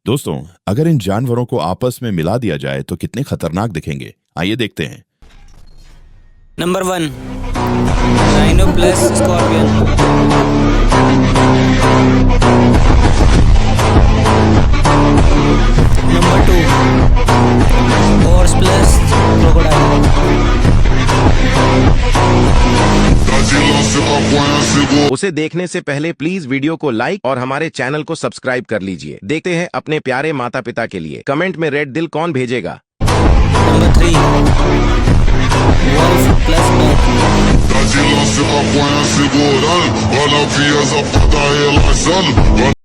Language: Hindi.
दोस्तों, अगर इन जानवरों को आपस में मिला दिया जाए तो कितने खतरनाक दिखेंगे, आइए देखते हैं। Number 1, rhino plus scorpion. Number 2, horse plus crocodile. उसे देखने से पहले प्लीज वीडियो को लाइक और हमारे चैनल को सब्सक्राइब कर लीजिए। देखते हैं अपने प्यारे माता पिता के लिए कमेंट में रेड दिल कौन भेजेगा। Number 3, wolf plus bat.